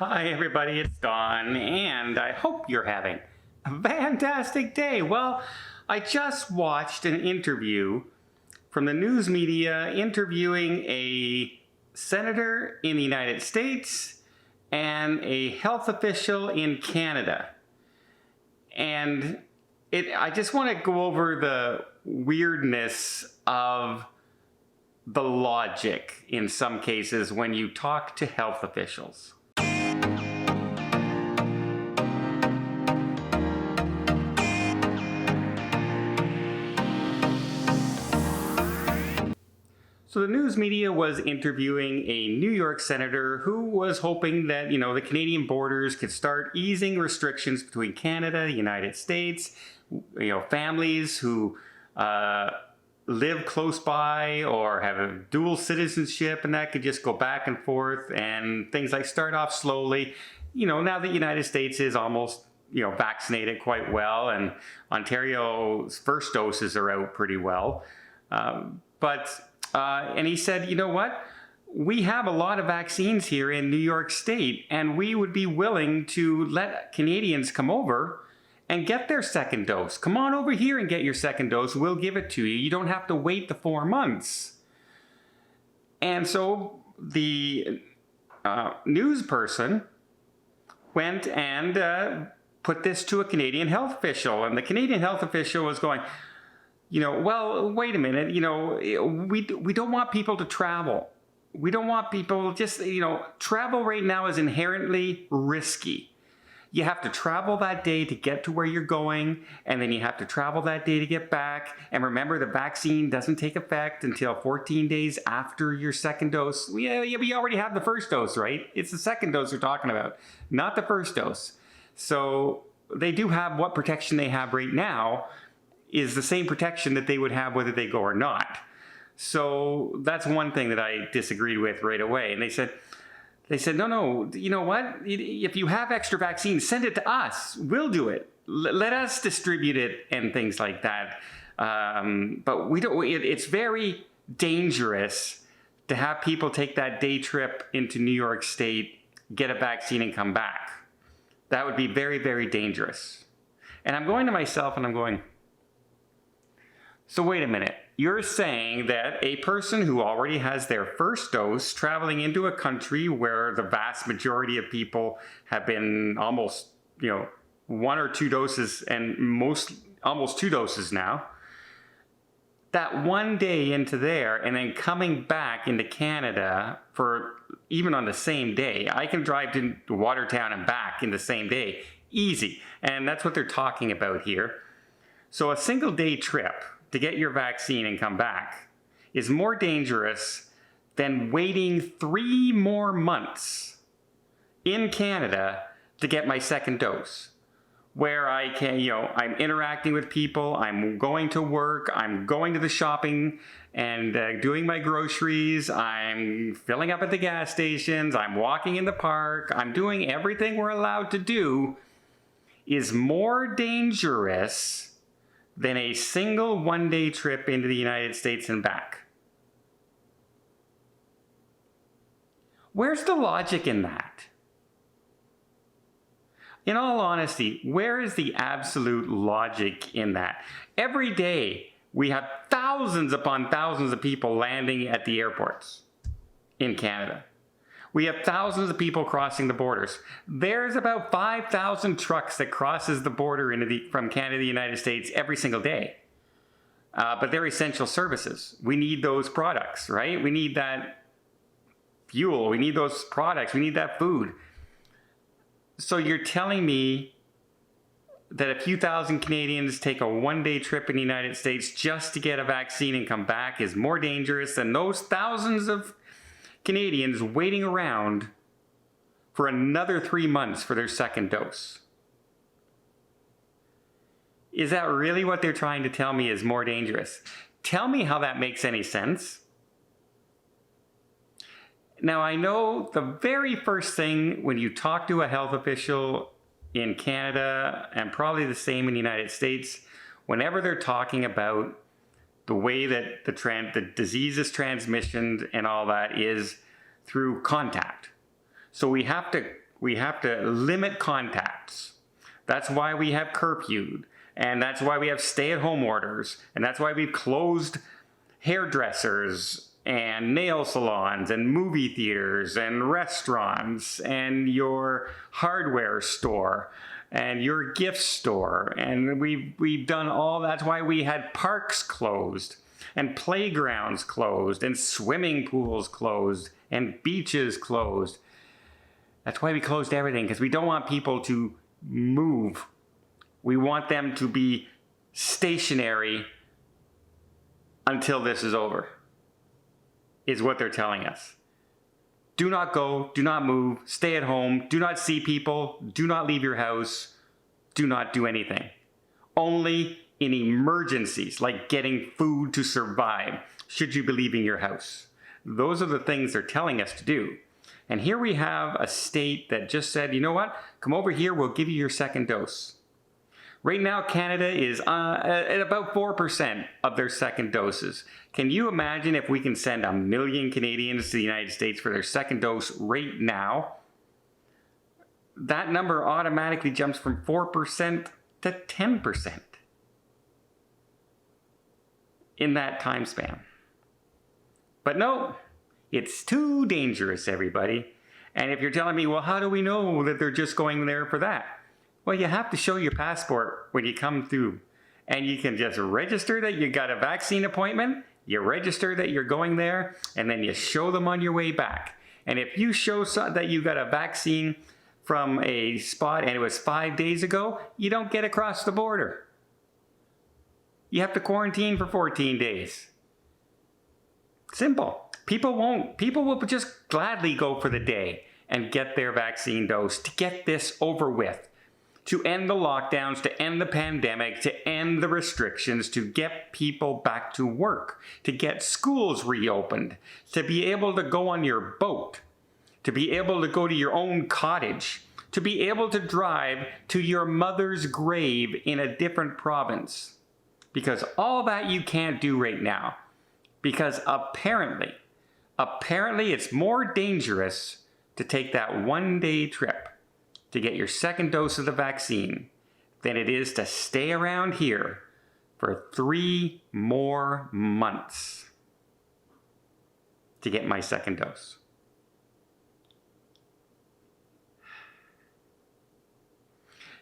Hi everybody, it's Don, and I hope you're having a fantastic day. Well, I just watched an interview from the news media interviewing a senator in the United States and a health official in Canada. And I just want to go over the weirdness of the logic in some cases when you talk to health officials. So the news media was interviewing a New York senator who was hoping that, the Canadian borders could start easing restrictions between Canada, the United States, families who live close by or have a dual citizenship, and that could just go back and forth, and things like start off slowly. Now the United States is almost vaccinated quite well, and Ontario's first doses are out pretty well. And he said, you know what? We have a lot of vaccines here in New York State, and we would be willing to let Canadians come over and get their second dose. Come on over here and get your second dose. We'll give it to you. You don't have to wait the 4 months. And so the news person went and put this to a Canadian health official, and the Canadian health official was going, well, wait a minute, we don't want people to travel. We don't want people travel right now is inherently risky. You have to travel that day to get to where you're going, and then you have to travel that day to get back. And remember, the vaccine doesn't take effect until 14 days after your second dose. We already have the first dose, right? It's the second dose we're talking about, not the first dose. So they do have what protection they have right now is the same protection that they would have whether they go or not. So that's one thing that I disagreed with right away. And they said, no, you know what? If you have extra vaccines, send it to us. We'll do it. Let us distribute it and things like that. But we don't. It's very dangerous to have people take that day trip into New York State, get a vaccine, and come back. That would be very, very dangerous. And I'm going to myself and I'm going, so wait a minute, you're saying that a person who already has their first dose traveling into a country where the vast majority of people have been almost, 1 or 2 doses and almost 2 doses now, that one day into there and then coming back into Canada for even on the same day, I can drive to Watertown and back in the same day, easy. And that's what they're talking about here. So a single day trip to get your vaccine and come back is more dangerous than waiting 3 more months in Canada to get my second dose, where I can, I'm interacting with people, I'm going to work, I'm going to the shopping and doing my groceries, I'm filling up at the gas stations, I'm walking in the park, I'm doing everything we're allowed to do, is more dangerous than a single one-day trip into the United States and back. Where's the logic in that? In all honesty, where is the absolute logic in that? Every day, we have thousands upon thousands of people landing at the airports in Canada. We have thousands of people crossing the borders. There's about 5,000 trucks that crosses the border from Canada to the United States every single day. But they're essential services. We need those products, right? We need that fuel. We need those products. We need that food. So you're telling me that a few thousand Canadians take a one-day trip in the United States just to get a vaccine and come back is more dangerous than those thousands of Canadians waiting around for another 3 months for their second dose. Is that really what they're trying to tell me is more dangerous? Tell me how that makes any sense. Now, I know the very first thing when you talk to a health official in Canada, and probably the same in the United States, whenever they're talking about the way that the disease is transmitted and all that is through contact. So we have to We have to limit contacts. That's why we have curfew. And that's why we have stay-at-home orders. And that's why we've closed hairdressers and nail salons and movie theaters and restaurants and your hardware store and your gift store. And we've done all. That's why we had parks closed and playgrounds closed and swimming pools closed and beaches closed. That's why we closed everything, because we don't want people to move. We want them to be stationary until this is over, is what they're telling us. Do not go, do not move, stay at home, do not see people, do not leave your house, do not do anything. Only in emergencies, like getting food to survive, should you be leaving your house. Those are the things they're telling us to do. And here we have a state that just said, you know what, come over here, we'll give you your second dose. Right now, Canada is at about 4% of their second doses. Can you imagine if we can send 1 million Canadians to the United States for their second dose right now? That number automatically jumps from 4% to 10% in that time span. But no, it's too dangerous, everybody. And if you're telling me, well, how do we know that they're just going there for that? Well, you have to show your passport when you come through. And you can just register that you got a vaccine appointment, you register that you're going there, and then you show them on your way back. And if you show that you got a vaccine from a spot and it was 5 days ago, you don't get across the border. You have to quarantine for 14 days. Simple. People will just gladly go for the day and get their vaccine dose to get this over with, to end the lockdowns, to end the pandemic, to end the restrictions, to get people back to work, to get schools reopened, to be able to go on your boat, to be able to go to your own cottage, to be able to drive to your mother's grave in a different province. Because all that you can't do right now. Because apparently it's more dangerous to take that 1-day trip to get your second dose of the vaccine than it is to stay around here for 3 more months to get my second dose.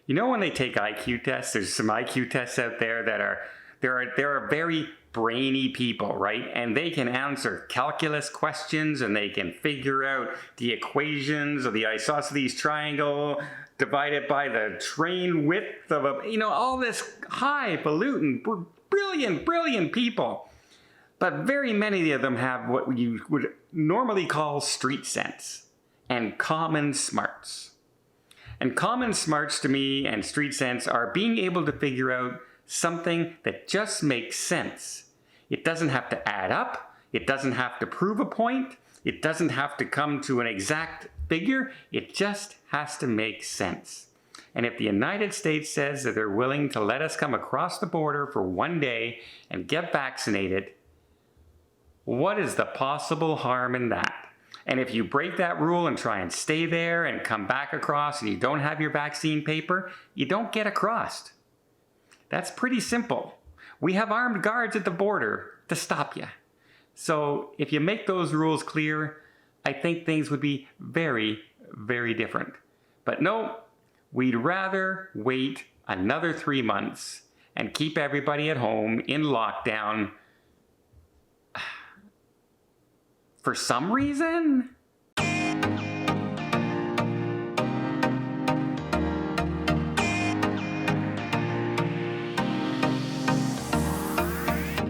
You know, when they take IQ tests, there's some IQ tests out there that are very brainy people, right? And they can answer calculus questions, and they can figure out the equations of the isosceles triangle divided by the train width of all this highfalutin, brilliant people. But very many of them have what you would normally call street sense and common smarts. And common smarts to me and street sense are being able to figure out something that just makes sense. It doesn't have to add up. It doesn't have to prove a point. It doesn't have to come to an exact figure. It just has to make sense. And if the United States says that they're willing to let us come across the border for 1 day and get vaccinated, what is the possible harm in that? And if you break that rule and try and stay there and come back across and you don't have your vaccine paper, you don't get across. That's pretty simple. We have armed guards at the border to stop you. So if you make those rules clear, I think things would be very, very different. But no, we'd rather wait another 3 months and keep everybody at home in lockdown for some reason.